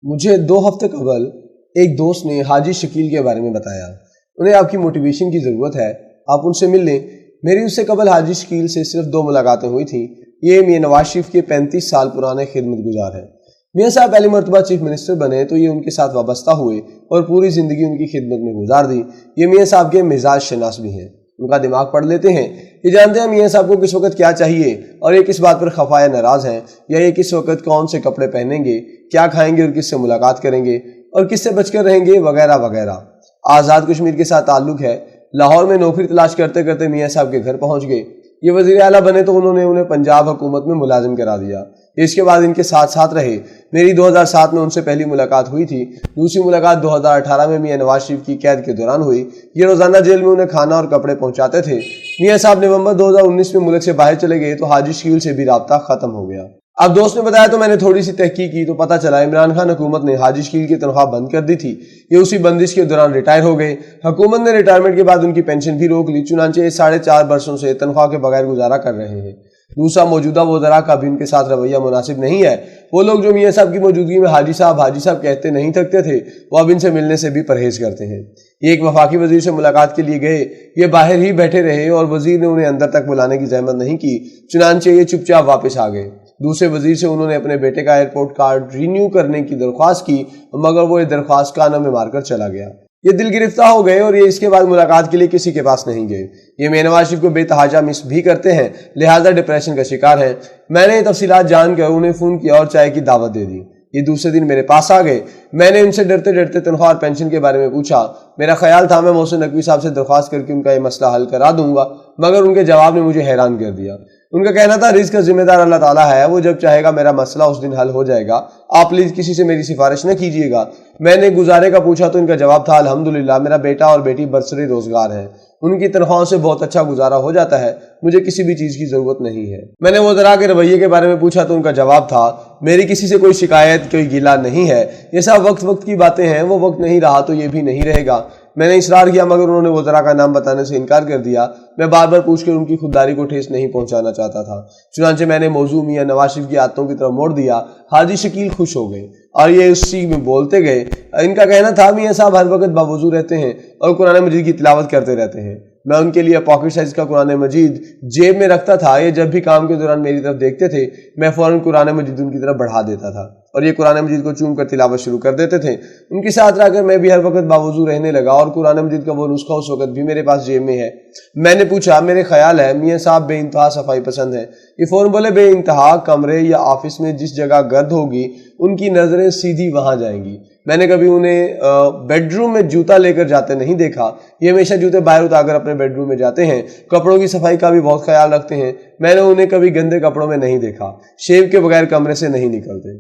مجھے 2 ہفتے قبل ایک دوست نے حاجی شکیل کے بارے میں بتایا۔ انہیں آپ کی موٹیویشن کی ضرورت ہے، آپ ان سے مل لیں۔ میری اس سے قبل حاجی شکیل سے صرف 2 ملاقاتیں ہوئی تھیں۔ یہ میاں نواز شریف کے 35 سال پرانے خدمت گزار ہیں۔ میاں صاحب پہلی مرتبہ چیف منسٹر بنے تو یہ ان کے ساتھ وابستہ ہوئے اور پوری زندگی ان کی خدمت میں گزار دی۔ یہ میاں صاحب کے مزاج شناس بھی ہیں، ان کا دماغ پڑھ لیتے ہیں۔ یہ جانتے ہیں میاں صاحب کو کس وقت کیا چاہیے اور یہ کس بات پر خفا یا ناراض ہیں، یا یہ کس وقت کون سے کپڑے پہنیں گے، کیا کھائیں گے اور کس سے ملاقات کریں گے اور کس سے بچ کر رہیں گے، وغیرہ وغیرہ۔ آزاد کشمیر کے ساتھ تعلق ہے۔ لاہور میں نوکری تلاش کرتے کرتے میاں صاحب کے گھر پہنچ گئے۔ یہ وزیر اعلیٰ بنے تو انہوں نے انہیں پنجاب حکومت میں ملازم کرا دیا۔ اس کے بعد ان کے ساتھ ساتھ رہے۔ میری 2007 میں ان سے پہلی ملاقات ہوئی تھی۔ دوسری ملاقات 2018 میں میاں نواز شریف کی قید کے دوران ہوئی۔ یہ روزانہ جیل میں انہیں کھانا اور کپڑے پہنچاتے تھے۔ میاں صاحب نومبر 2019 میں ملک سے باہر چلے گئے تو حاجی شکیل سے بھی رابطہ ختم ہو گیا۔ اب دوست نے بتایا تو میں نے تھوڑی سی تحقیق کی تو پتہ چلا عمران خان حکومت نے حاجی شکیل کی تنخواہ بند کر دی تھی۔ یہ اسی بندش کے دوران ریٹائر ہو گئے۔ حکومت نے ریٹائرمنٹ کے بعد ان کی پینشن بھی روک لی، چنانچہ یہ 4.5 برسوں سے تنخواہ کے بغیر گزارا کر رہے ہیں۔ دوسرا، موجودہ وزراء کا بھی ان کے ساتھ رویہ مناسب نہیں ہے۔ وہ لوگ جو میاں صاحب کی موجودگی میں حاجی صاحب کہتے نہیں تھکتے تھے، وہ اب ان سے ملنے سے بھی پرہیز کرتے ہیں۔ یہ ایک وفاقی وزیر سے ملاقات کے لیے گئے، یہ باہر ہی بیٹھے رہے اور وزیر نے انہیں اندر تک بلانے کی زحمت نہیں کی، چنانچہ یہ چپ چاپ واپس آ گئے۔ دوسرے وزیر سے انہوں نے اپنے بیٹے کا ایئرپورٹ کارڈ رینیو کرنے کی درخواست کی، مگر وہ یہ درخواست کانوں میں مار کر چلا گیا۔ یہ دل گرفتہ ہو گئے اور یہ اس کے بعد ملاقات کے لیے کسی کے پاس نہیں گئے۔ یہ میاں نواز شریف کو بے تحاشا مس بھی کرتے ہیں، لہٰذا ڈپریشن کا شکار ہیں۔ میں نے یہ تفصیلات جان کر انہیں فون کیا اور چائے کی دعوت دے دی۔ یہ دوسرے دن میرے پاس آ گئے۔ میں نے ان سے ڈرتے ڈرتے تنخواہ اور پینشن کے بارے میں پوچھا۔ میرا خیال تھا میں محسن نقوی صاحب سے درخواست کر کے ان کا یہ مسئلہ حل کرا دوں گا، مگر ان کے جواب نے مجھے حیران کر دیا۔ ان کا کہنا تھا رزق کا ذمہ دار اللہ تعالیٰ ہے، وہ جب چاہے گا میرا مسئلہ اس دن حل ہو جائے گا، آپ پلیز کسی سے میری سفارش نہ کیجیے گا۔ میں نے گزارے کا پوچھا تو ان کا جواب تھا الحمدللہ میرا بیٹا اور بیٹی برسر روزگار ہیں، ان کی تنخواہوں سے بہت اچھا گزارا ہو جاتا ہے، مجھے کسی بھی چیز کی ضرورت نہیں ہے۔ میں نے وزراء کے رویے کے بارے میں پوچھا تو ان کا جواب تھا میری کسی سے کوئی شکایت، کوئی گلہ نہیں ہے، یہ سب وقت کی باتیں ہیں، وہ وقت نہیں رہا تو یہ بھی نہیں رہے گا۔ میں نے اصرار کیا مگر انہوں نے وزراء کا نام بتانے سے انکار کر دیا۔ میں بار بار پوچھ کر ان کی خودداری کو ٹھیس نہیں پہنچانا چاہتا تھا، چنانچہ میں نے موضوع میاں نواز شریف کی عادتوں کی طرف موڑ دیا۔ حاجی شکیل خوش ہو گئے اور یہ اسی میں بولتے گئے۔ ان کا کہنا تھا میاں صاحب ہر وقت باوضو رہتے ہیں اور قرآن مجید کی تلاوت کرتے رہتے ہیں۔ میں ان کے لیے پاکٹ سائز کا قرآن مجید جیب میں رکھتا تھا۔ یہ جب بھی کام کے دوران میری طرف دیکھتے تھے میں فوراً قرآن مجید ان کی طرف بڑھا دیتا تھا اور یہ قرآن مجید کو چوم کر تلاوت شروع کر دیتے تھے۔ ان کے ساتھ رہ کر میں بھی ہر وقت باوضو رہنے لگا اور قرآن مجید کا وہ نسخہ اس وقت بھی میرے پاس جیب میں ہے۔ میں نے پوچھا میرے خیال ہے میاں صاحب بے انتہا صفائی پسند ہیں۔ یہ فوراً بولے بے انتہا، کمرے یا آفس میں جس جگہ گرد ہوگی ان کی نظریں سیدھی وہاں جائیں گی۔ میں نے کبھی انہیں بیڈ روم میں جوتا لے کر جاتے نہیں دیکھا، یہ ہمیشہ جوتے باہر اتار کر اپنے بیڈ روم میں جاتے ہیں۔ کپڑوں کی صفائی کا بھی بہت خیال رکھتے ہیں، میں نے انہیں کبھی گندے کپڑوں میں نہیں دیکھا، شیو کے بغیر کمرے سے نہیں نکلتے۔